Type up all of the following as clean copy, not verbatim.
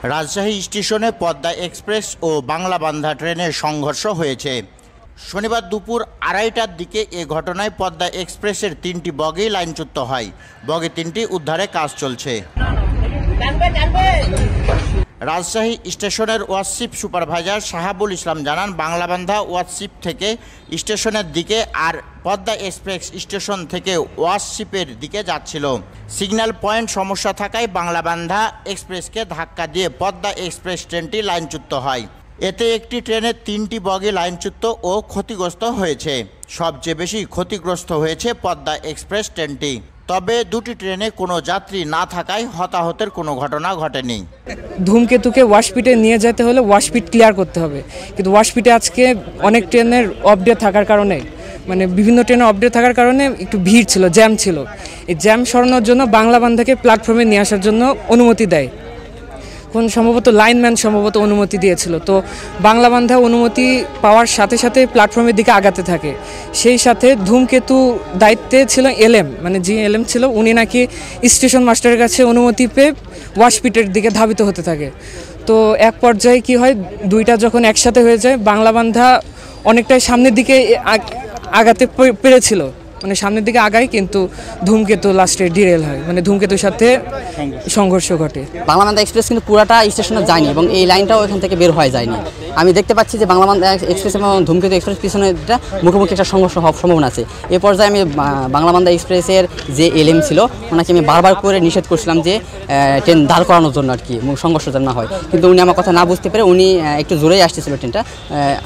রাজশাহী স্টেশনে পদ্মা এক্সপ্রেস ও বাংলাবান্ধা ট্রেনের সংঘর্ষ হয়েছে। শনিবার দুপুর 2:30টার দিকে এ ঘটনায় পদ্মা এক্সপ্রেসের 3টি বগি লাইনচ্যুত হয়। বগি 3টি উদ্ধারে কাজ চলছে। রাজশাহী স্টেশনের ওয়ার্কশিপ সুপারভাইজার শাহাবুল ইসলাম জানান, বাংলাবান্ধা ওয়ার্কশিপ থেকে স্টেশনের দিকে আর পদ্মা এক্সপ্রেস স্টেশন থেকে ওয়ার্কশিপের দিকে যাচ্ছিল। সিগন্যাল পয়েন্ট সমস্যা থাকায় বাংলাবান্ধা এক্সপ্রেসকে ধাক্কা দিয়ে পদ্মা এক্সপ্রেস ট্রেনটি লাইনচ্যুত হয়। এতে একটি ট্রেনের 3টি বগি লাইনচ্যুত ও ক্ষতিগ্রস্ত হয়েছে। সবচেয়ে বেশি ক্ষতিগ্রস্ত হয়েছে পদ্মা এক্সপ্রেস ট্রেনটি। তবে দুটি ট্রেনে কোনো যাত্রী না থাকায় হতাহতের কোনো ঘটনা ঘটেনি। ধূমকেতুকে ওয়াশপিটে নিয়ে যেতে হলে ওয়াশপিট ক্লিয়ার করতে হবে, কিন্তু ওয়াশপিটে আজকে অনেক ট্রেনের অপডেট থাকার কারণে বিভিন্ন ট্রেনের অপডেট থাকার কারণে একটু ভিড় ছিল, জ্যাম ছিল। এই জ্যাম সরানোর জন্য বাংলাবান্ধাকে প্ল্যাটফর্মে নিয়ে আসার জন্য অনুমতি দেয়। সম্ভবত লাইনম্যান অনুমতি দিয়েছিল। তো বাংলাবান্ধা অনুমতি পাওয়ার সাথে সাথে প্ল্যাটফর্মের দিকে আগাতে থাকে। সেই সাথে ধূমকেতু দায়িত্বে ছিল এলএম, যে এলএম ছিল উনি নাকি স্টেশন মাস্টারের কাছে অনুমতি পেয়ে ওয়াশপিটের দিকে ধাবিত হতে থাকে। তো এক পর্যায়ে কি হয়, দুইটা যখন একসাথে হয়ে যায়, বাংলাবান্ধা অনেকটাই সামনের দিকে আগাতে পেরেছিল, সামনের দিকে আগায়, কিন্তু ধূমকেতু লাস্টে ডিরেল হয়, ধূমকেতুর সাথে সংঘর্ষ ঘটে। বাংলাবান্ধা এক্সপ্রেস কিন্তু পুরাটা স্টেশনে যায়নি এবং এই লাইনটাও এখান থেকে বের হয়ে যায়নি। আমি দেখতে পাচ্ছি যে বাংলাবান্ধা এক্সপ্রেস এবং ধূমকেতু এক্সপ্রেস পিছনে মুখোমুখি একটা সংঘর্ষ হওয়ার সম্ভাবনা আছে। এ পর্যায়ে আমি বাংলাবান্ধা এক্সপ্রেসের যে এলএম ছিল ওনাকে আমি বারবার করে নিষেধ করছিলাম যে ট্রেন দাঁড় করানোর জন্য আর কি, সংঘর্ষ যেন না হয়, কিন্তু উনি আমার কথা না বুঝতে পেরে উনি একটু জোরেই আসতেছিল ট্রেনটা।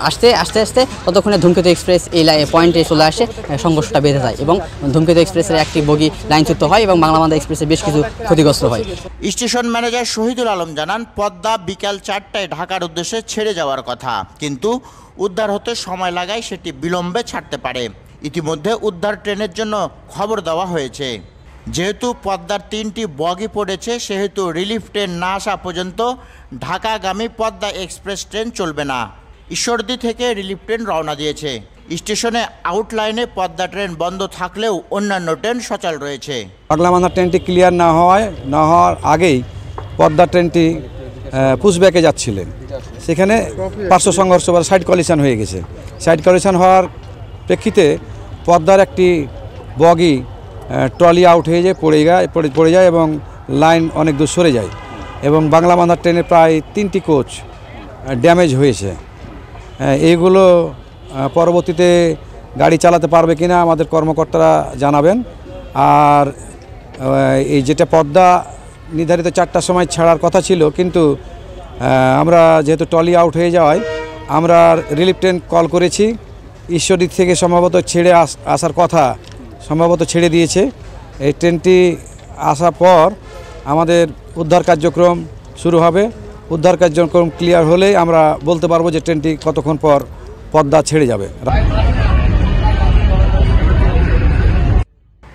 আস্তে আস্তে ততক্ষণে ধূমকেতু এক্সপ্রেস এই পয়েন্টে চলে আসে, সংঘর্ষটা বেঁধে যায় এবং ধূমকেতু এক্সপ্রেসের একটি বগি লাইনচ্যুত হয় এবং বাংলাবান্ধা এক্সপ্রেসের বেশ কিছু ক্ষতিগ্রস্ত হয়। স্টেশন ম্যানেজার শহীদুল আলম জানান, পদ্মা বিকাল 4টায় ঢাকার উদ্দেশ্যে ছেড়ে যাওয়ার কথা, কিন্তু উদ্ধার হতে সময় লাগায় সেটি বিলম্বে ছাড়তে পারে। ইতিমধ্যে উদ্ধার ট্রেনের জন্য খবর দেওয়া হয়েছে। যেহেতু পদ্মার 3টি বগি পড়েছে, সেহেতু রিলিফ ট্রেন না আসা পর্যন্ত ঢাকাগামী পদ্মা এক্সপ্রেস ট্রেন চলবে না। ঈশ্বরদী থেকে রিলিফ ট্রেন রওনা দিয়েছে। স্টেশনে আউটলাইনে পদ্মা ট্রেন বন্ধ থাকলেও অন্যান্য ট্রেন সচল রয়েছে। বাংলাবান্ধা ট্রেনটি ক্লিয়ার না হওয়ার আগেই পদ্মা ট্রেনটি পুশব্যাকে যাচ্ছিলেন, সেখানে পার্শ্ব সংঘর্ষ বা সাইড কলিশন হয়ে গেছে। সাইড কলিশন হওয়ার প্রেক্ষিতে পদ্মার একটি বগি ট্রলি আউট হয়ে যায়, পড়ে যায় এবং লাইন অনেক দূর সরে যায় এবং বাংলাবান্ধা ট্রেনে প্রায় 3টি কোচ ড্যামেজ হয়েছে। এইগুলো পরবর্তীতে গাড়ি চালাতে পারবে কিনা আমাদের কর্মকর্তারা জানাবেন। আর এই যেটা পদ্মা নির্ধারিত 4টার সময় ছাড়ার কথা ছিল, কিন্তু আমরা যেহেতু ট্রলি আউট হয়ে যাওয়ায় আমরা রিলিফ ট্রেন কল করেছি। ঈশ্বরদী থেকে সম্ভবত ছেড়ে আসার কথা, সম্ভবত ছেড়ে দিয়েছে। এই ট্রেনটি আসার পর আমাদের উদ্ধার কার্যক্রম শুরু হবে। উদ্ধার কার্যক্রম ক্লিয়ার হলেই আমরা বলতে পারবো যে ট্রেনটি কতক্ষণ পর পদ্মা ছেড়ে যাবে।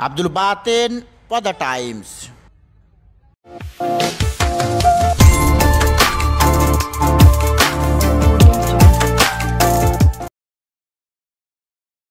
আব্দুল বাতেন, পদ্মা টাইমস।